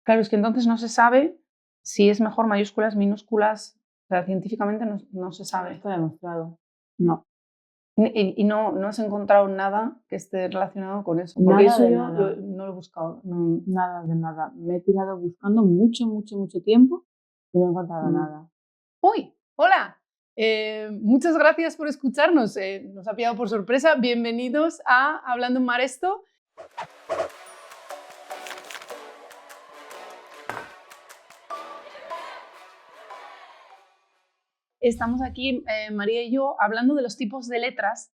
Claro, es que entonces no se sabe si es mejor mayúsculas, minúsculas. O sea, científicamente no se No sabe. está demostrado. No. Y no has encontrado nada que esté relacionado con eso. Porque Nada eso de yo nada. no lo he buscado. No. Nada de nada. Me he tirado buscando mucho tiempo y no he encontrado nada. ¡Uy! ¡Hola! Muchas gracias por escucharnos. Nos ha pillado por sorpresa. Bienvenidos a Hablando en Maresto. Estamos aquí, María y yo, hablando de los tipos de letras,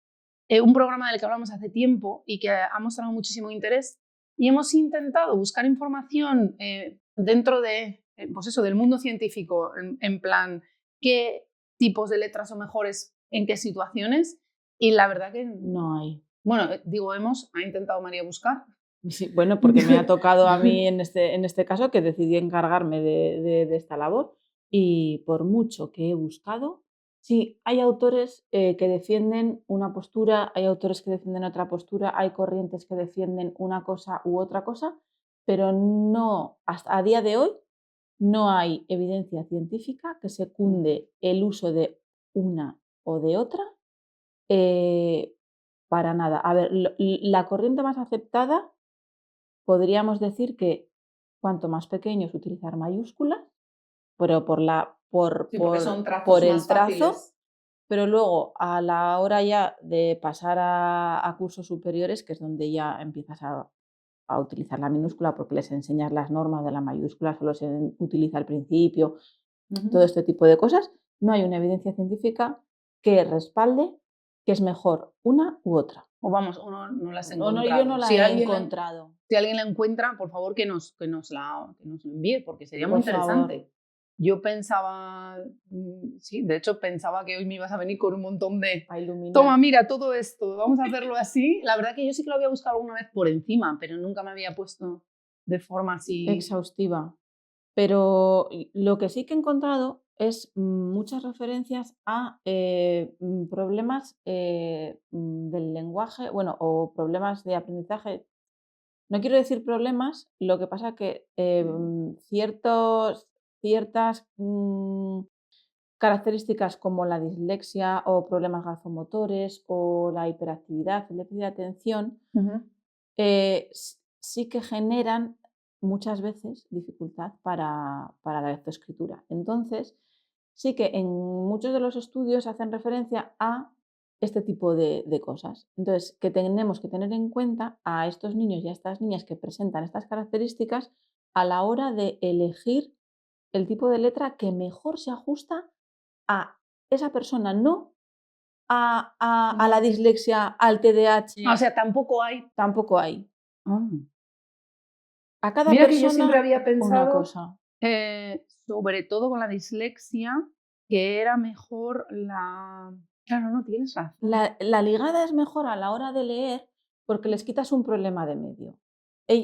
un programa del que hablamos hace tiempo y que ha mostrado muchísimo interés. Y hemos intentado buscar información dentro de, pues eso, del mundo científico, en plan, qué tipos de letras son mejores en qué situaciones. Y la verdad que No hay. Bueno, ha intentado María buscar. Sí, bueno, porque me ha tocado a mí en este caso que decidí encargarme de esta labor y por mucho que he buscado, sí, hay autores que defienden una postura, hay autores que defienden otra postura, hay corrientes que defienden una cosa u otra cosa, pero no, hasta a día de hoy, no hay evidencia científica que secunde el uso de una o de otra para nada. A ver, la corriente más aceptada podríamos decir que cuanto más pequeño es utilizar mayúsculas, pero por el trazo, pero luego a la hora ya de pasar a cursos superiores, que es donde ya empiezas a utilizar la minúscula porque les enseñas las normas de la mayúscula, solo se utiliza al principio, todo este tipo de cosas, no hay una evidencia científica que respalde que es mejor una u otra. O vamos, o no las he No, encontrado. yo no la he encontrado. Si alguien la encuentra, por favor que nos lo envíe, porque sería muy Por interesante. favor. Yo pensaba, sí, de hecho pensaba que hoy me ibas a venir con un montón de... A iluminar. Toma, mira, todo esto, vamos a hacerlo así. La verdad que yo sí que lo había buscado alguna vez por encima, pero nunca me había puesto de forma así... Exhaustiva. Pero lo que sí que he encontrado es muchas referencias a problemas del lenguaje, bueno, o problemas de aprendizaje. No quiero decir problemas, lo que pasa que ciertas características como la dislexia o problemas grafomotores o la hiperactividad, el déficit de atención, sí que generan muchas veces dificultad para la lectoescritura. Entonces, sí que en muchos de los estudios hacen referencia a este tipo de cosas. Entonces, que tenemos que tener en cuenta a estos niños y a estas niñas que presentan estas características a la hora de elegir el tipo de letra que mejor se ajusta a esa persona, no a la dislexia, al TDAH. O sea, tampoco hay... Tampoco hay. A cada Mira que yo persona siempre había una pensado, cosa. sobre todo con la dislexia, que era mejor la... Claro, no tienes razón. La ligada es mejor a la hora de leer porque les quitas un problema de medio.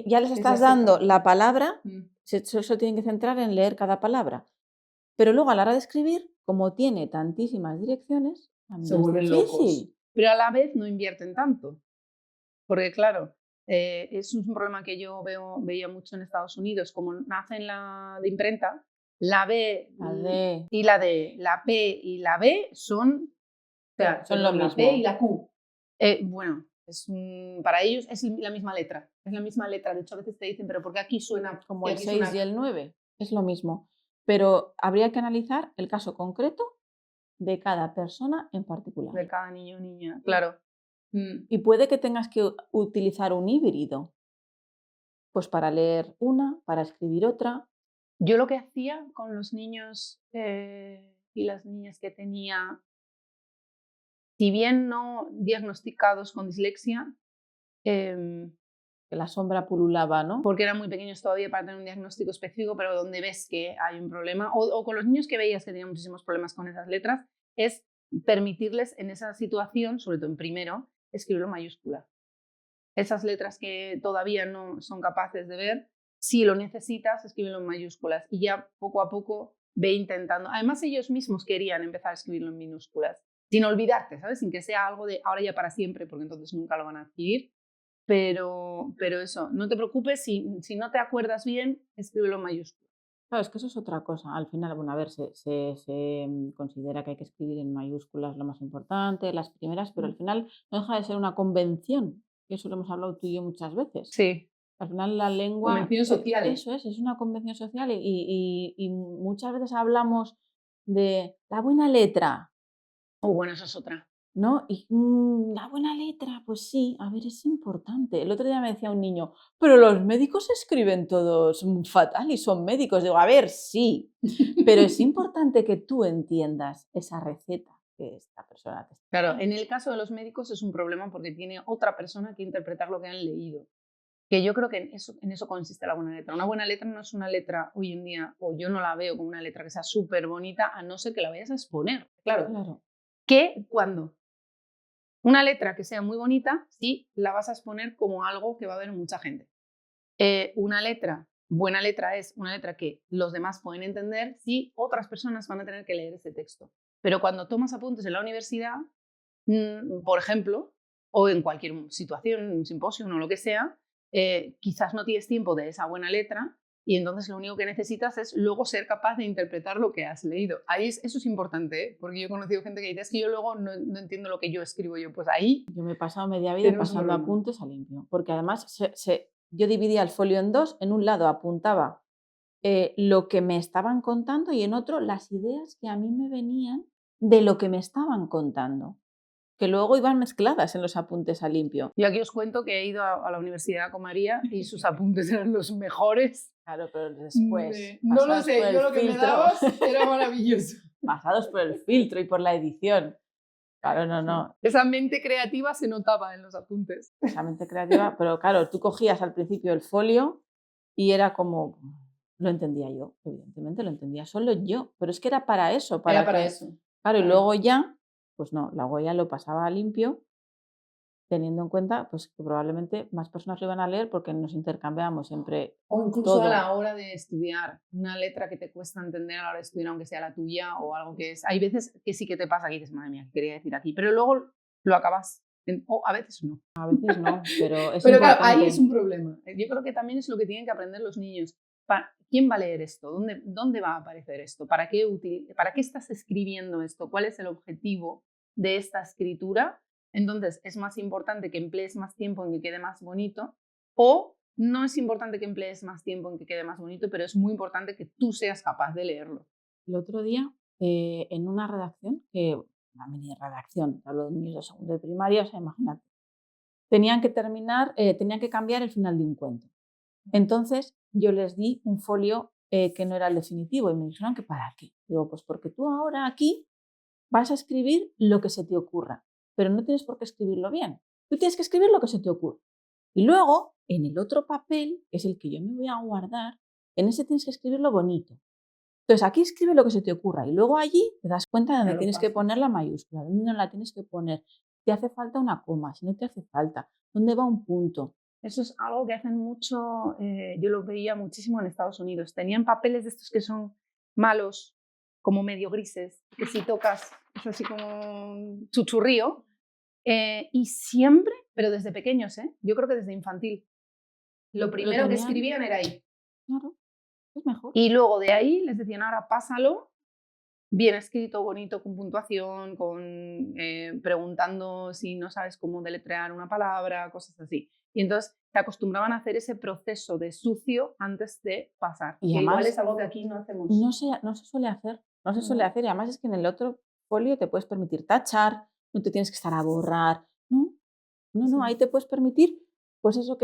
Ya les estás dando la palabra, solo tienen que centrar en leer cada palabra. Pero luego a la hora de escribir, como tiene tantísimas direcciones, Se también es vuelven difícil. locos. Pero a la vez no invierten tanto. Porque claro, es un problema que yo veía mucho en Estados Unidos. Como nace en la de imprenta, la B La D. y la D, la P y la B son... O sea, Son lo la mismo. P y la Q. Bueno, para ellos es la misma letra. Es la misma letra. De hecho, a veces te dicen, pero ¿por qué aquí suena Como y el aquí 6 suena? y el 9. Es lo mismo. Pero habría que analizar el caso concreto de cada persona en particular. De cada niño o niña, claro. Y puede que tengas que utilizar un híbrido, pues para leer una, para escribir otra. Yo lo que hacía con los niños y las niñas que tenía, si bien no diagnosticados con dislexia, Que la sombra pululaba, ¿no? porque eran muy pequeños todavía para tener un diagnóstico específico, pero donde ves que hay un problema, o con los niños que veías que tenían muchísimos problemas con esas letras, es permitirles en esa situación, sobre todo en primero, escribirlo en mayúscula. Esas letras que todavía no son capaces de ver, si lo necesitas, escríbelo en mayúsculas y ya poco a poco ve intentando. Además, ellos mismos querían empezar a escribirlo en minúsculas, sin olvidarte, ¿sabes? Sin que sea algo de ahora ya para siempre, porque entonces nunca lo van a adquirir. pero eso, no te preocupes, si no te acuerdas bien, escríbelo en mayúsculas. Claro, es que eso es otra cosa. Al final, bueno, a ver, se considera que hay que escribir en mayúsculas lo más importante, las primeras, pero al final no deja de ser una convención, que eso lo hemos hablado tú y yo muchas veces. Sí. Al final la lengua, Convención social. eso es una convención social y muchas veces hablamos de la buena letra, Bueno, esa es otra. ¿no? Y la buena letra, pues sí, a ver, es importante. El otro día me decía un niño, pero los médicos escriben todos fatal y son médicos. Digo, a ver, sí, pero es importante que tú entiendas esa receta que esta persona te está Claro, dando. en el caso de los médicos es un problema porque tiene otra persona que interpretar lo que han leído. Que yo creo que en eso consiste la buena letra. Una buena letra no es una letra hoy en día, o yo no la veo como una letra que sea súper bonita, a no ser que la vayas a exponer. Claro. ¿Cuándo? Una letra que sea muy bonita, sí, la vas a exponer como algo que va a ver mucha gente. Una letra, buena letra es una letra que los demás pueden entender si otras personas van a tener que leer ese texto. Pero cuando tomas apuntes en la universidad, por ejemplo, o en cualquier situación, un simposio o lo que sea, quizás no tienes tiempo de esa buena letra y entonces lo único que necesitas es luego ser capaz de interpretar lo que has leído. Eso es importante, ¿eh? Porque yo he conocido gente que dice, es que yo luego no entiendo lo que yo escribo. Yo, pues ahí... Yo me he pasado media vida pasando apuntes a limpio, porque además yo dividía el folio en dos, en un lado apuntaba lo que me estaban contando y en otro las ideas que a mí me venían de lo que me estaban contando, que luego iban mezcladas en los apuntes a limpio. Yo aquí os cuento que he ido a la universidad con María y sus apuntes eran los mejores. Claro, pero después... No lo sé, yo lo que me dabas era maravilloso. Pasados por el filtro y por la edición. Claro, no. Esa mente creativa se notaba en los apuntes. Esa mente creativa, pero claro, tú cogías al principio el folio y era como... Lo entendía yo, evidentemente lo entendía solo yo, pero es que era para eso. Para eso. Claro, y luego ya, pues no, luego ya lo pasaba a limpio, teniendo en cuenta pues, que probablemente más personas lo iban a leer porque nos intercambiábamos siempre. O incluso todo. A la hora de estudiar, una letra que te cuesta entender a la hora de estudiar, aunque sea la tuya o algo que es... Hay veces que sí que te pasa que dices, madre mía, ¿qué quería decir aquí? Pero luego lo acabas. O a veces no. A veces no, pero es pero importante. Claro, ahí es un problema. Yo creo que también es lo que tienen que aprender los niños. ¿Quién va a leer esto? ¿Dónde va a aparecer esto? ¿Para qué estás escribiendo esto? ¿Cuál es el objetivo de esta escritura? Entonces, es más importante que emplees más tiempo en que quede más bonito, o no es importante que emplees más tiempo en que quede más bonito, pero es muy importante que tú seas capaz de leerlo. El otro día, en una redacción, una mini redacción, hablo de niños de segundo de primaria, o sea, imagínate, tenían que cambiar el final de un cuento. Entonces, yo les di un folio que no era el definitivo y me dijeron que ¿para qué? Digo, pues porque tú ahora aquí vas a escribir lo que se te ocurra, pero no tienes por qué escribirlo bien. Tú tienes que escribir lo que se te ocurra. Y luego, en el otro papel, que es el que yo me voy a guardar, en ese tienes que escribirlo bonito. Entonces, aquí escribe lo que se te ocurra y luego allí te das cuenta de dónde tienes que poner la mayúscula, dónde no la tienes que poner. ¿Te hace falta una coma? Si no te hace falta, ¿dónde va un punto? Eso es algo que hacen mucho, yo lo veía muchísimo en Estados Unidos. Tenían papeles de estos que son malos, como medio grises, que si tocas es así como un chuchurrío. Y siempre, pero desde pequeños, yo creo que desde infantil, lo primero que escribían era ahí. Claro, es mejor. Y luego de ahí les decían, ahora pásalo, bien escrito, bonito, con puntuación, preguntando si no sabes cómo deletrear una palabra, cosas así. Y entonces te acostumbraban a hacer ese proceso de sucio antes de pasar. Y que además, igual es algo que aquí no hacemos. No se suele hacer. No se suele hacer. Y además es que en el otro folio te puedes permitir tachar, no te tienes que estar a borrar. No, ahí te puedes permitir, pues eso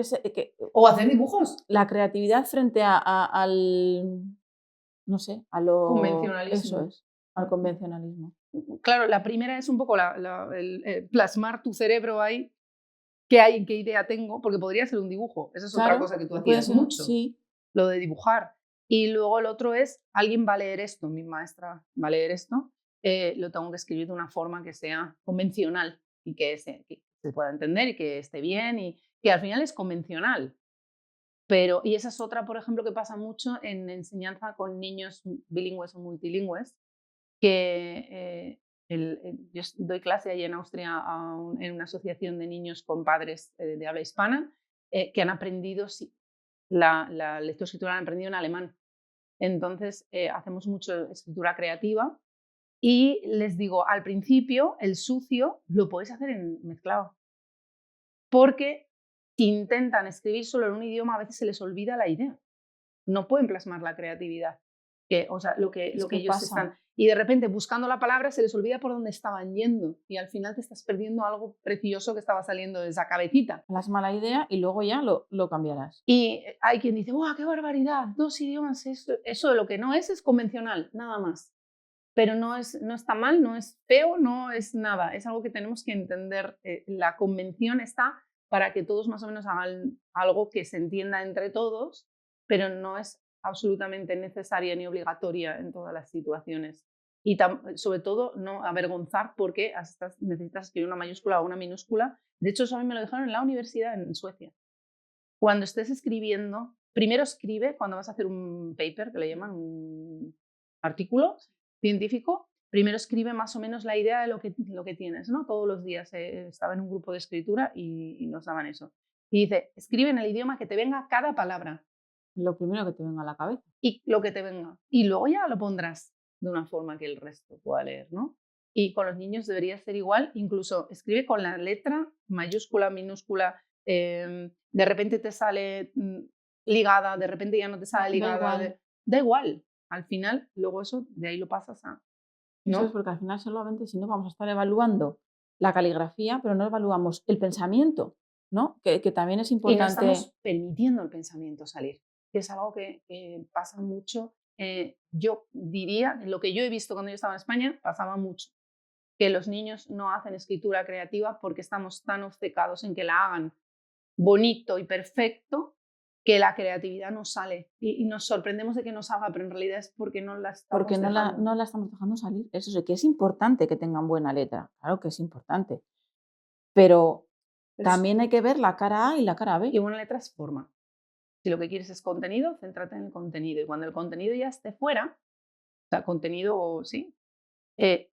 o hacer dibujos. La creatividad frente al, no sé, a lo... Convencionalismo. Eso es, al convencionalismo. Claro, la primera es un poco el plasmar tu cerebro ahí. ¿Qué idea tengo? Porque podría ser un dibujo. Esa es otra cosa que tú hacías mucho. Sí. Lo de dibujar. Y luego el otro es, alguien va a leer esto, mi maestra va a leer esto, lo tengo que escribir de una forma que sea convencional y que se pueda entender y que esté bien y que al final es convencional. Y esa es otra, por ejemplo, que pasa mucho en enseñanza con niños bilingües o multilingües, que yo doy clase allí en Austria en una asociación de niños con padres de habla hispana que han aprendido la lectoescritura, han aprendido en alemán. Entonces, hacemos mucho escritura creativa y les digo, al principio, el sucio lo podéis hacer en mezclado. Porque si intentan escribir solo en un idioma, a veces se les olvida la idea. No pueden plasmar la creatividad. O sea, lo que ellos están. Y de repente, buscando la palabra, se les olvida por dónde estaban yendo. Y al final te estás perdiendo algo precioso que estaba saliendo de esa cabecita. Plasma la idea y luego ya lo cambiarás. Y hay quien dice, ¡guau, qué barbaridad! 2 idiomas, eso de lo que no es convencional, nada más. Pero no está mal, no es feo, no es nada. Es algo que tenemos que entender. La convención está para que todos más o menos hagan algo que se entienda entre todos, pero no es absolutamente necesaria ni obligatoria en todas las situaciones. Y sobre todo no avergonzar porque necesitas escribir una mayúscula o una minúscula. De hecho, eso a mí me lo dejaron en la universidad en Suecia. Cuando estés escribiendo, primero escribe cuando vas a hacer un paper, que le llaman un artículo científico, primero escribe más o menos la idea de lo que tienes, ¿no? Todos los días estaba en un grupo de escritura y nos daban eso. Y dice, escribe en el idioma que te venga cada palabra. Lo primero que te venga a la cabeza. Y lo que te venga. Y luego ya lo pondrás de una forma que el resto pueda leer, ¿no? Y con los niños debería ser igual, incluso escribe con la letra mayúscula, minúscula, de repente te sale ligada, de repente ya no te sale ligada. Da igual. Al final, luego eso, de ahí lo pasas a... ¿no? Eso es porque al final solamente si no vamos a estar evaluando la caligrafía, pero no evaluamos el pensamiento, ¿no? Que también es importante. Y no estamos permitiendo el pensamiento salir, que es algo que pasa mucho. Yo diría, lo que yo he visto cuando yo estaba en España, pasaba mucho, que los niños no hacen escritura creativa porque estamos tan obcecados en que la hagan bonito y perfecto que la creatividad no sale y nos sorprendemos de que no salga, pero en realidad es porque no la estamos dejando. No la estamos dejando salir. Eso sí, que es importante que tengan buena letra, claro que es importante, pero también hay que ver la cara A y la cara B. Y buena letra es forma. Si lo que quieres es contenido, céntrate en el contenido. Y cuando el contenido ya esté fuera, o sea, contenido, sí,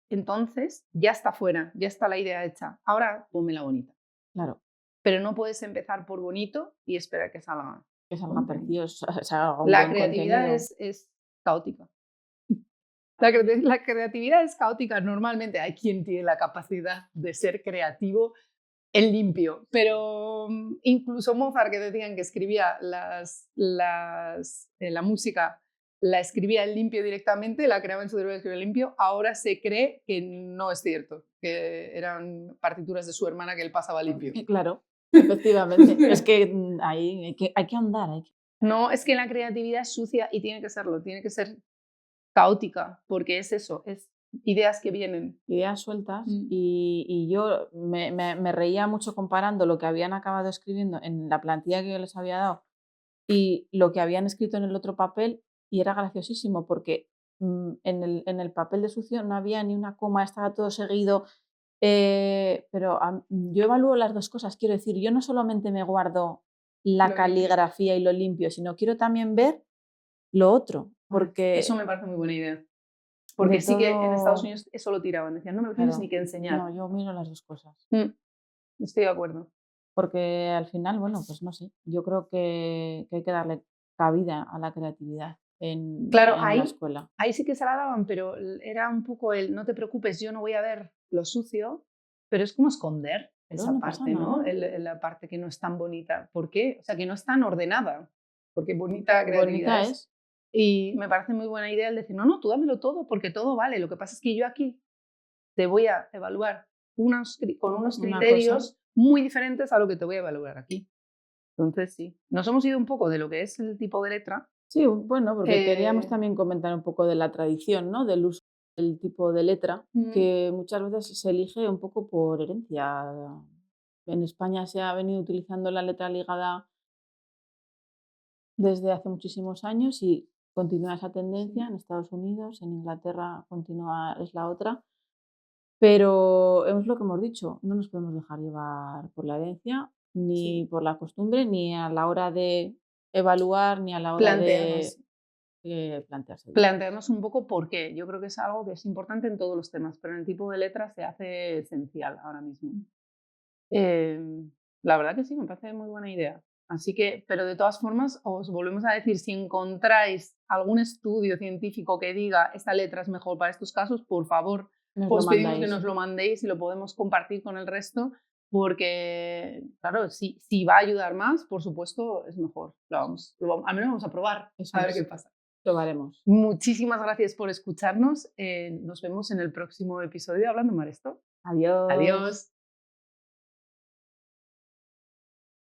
entonces ya está fuera, ya está la idea hecha. Ahora pónmela bonita. Claro. Pero no puedes empezar por bonito y esperar que salga. Que salga precioso. La creatividad es caótica. La creatividad es caótica. Normalmente hay quien tiene la capacidad de ser creativo en limpio, pero incluso Mozart, que decían que escribía la música, la escribía en limpio directamente, la creaba en su cerebro y escribía en limpio, ahora se cree que no es cierto, que eran partituras de su hermana que él pasaba limpio. Claro, efectivamente. Es que hay que ahondar. No, es que la creatividad es sucia y tiene que serlo, tiene que ser caótica, porque es eso, es ideas que vienen. Ideas sueltas. Y yo me reía mucho comparando lo que habían acabado escribiendo en la plantilla que yo les había dado y lo que habían escrito en el otro papel, y era graciosísimo porque en el papel de sucio no había ni una coma, estaba todo seguido. Pero yo evalúo las dos cosas, quiero decir, yo no solamente me guardo la caligrafía y lo limpio, sino quiero también ver lo otro, porque... Eso me parece muy buena idea. Porque sí que en Estados Unidos eso lo tiraban, decían, no me lo tienes ni que enseñar. No, yo miro las dos cosas. Estoy de acuerdo. Porque al final, bueno, pues no sé, yo creo que hay que darle cabida a la creatividad en la escuela. Ahí sí que se la daban, pero era un poco el, no te preocupes, yo no voy a ver lo sucio, pero es como esconder esa parte, ¿no? La parte que no es tan bonita. ¿Por qué? O sea, que no es tan ordenada, porque bonita creatividad es. Y me parece muy buena idea el decir, no, tú dámelo todo, porque todo vale. Lo que pasa es que yo aquí te voy a evaluar con unos criterios muy diferentes a lo que te voy a evaluar aquí. Entonces, sí. Nos hemos ido un poco de lo que es el tipo de letra. Sí, bueno, porque queríamos también comentar un poco de la tradición, ¿no? Del uso del tipo de letra, que muchas veces se elige un poco por herencia. En España se ha venido utilizando la letra ligada desde hace muchísimos años y continúa esa tendencia. En Estados Unidos, en Inglaterra es la otra. Pero es lo que hemos dicho, no nos podemos dejar llevar por la herencia, ni por la costumbre, ni a la hora de evaluar, ni a la hora de plantearse. Plantearnos un poco por qué. Yo creo que es algo que es importante en todos los temas, pero en el tipo de letras se hace esencial ahora mismo. La verdad que sí, me parece muy buena idea. Así que, pero de todas formas, os volvemos a decir, si encontráis algún estudio científico que diga esta letra es mejor para estos casos, por favor, os pedimos que nos lo mandéis y lo podemos compartir con el resto, porque, claro, si va a ayudar más, por supuesto, es mejor. Al menos vamos a probar, a ver qué pasa. Probaremos. Muchísimas gracias por escucharnos. Nos vemos en el próximo episodio de Hablando Mar Esto. Adiós. Adiós.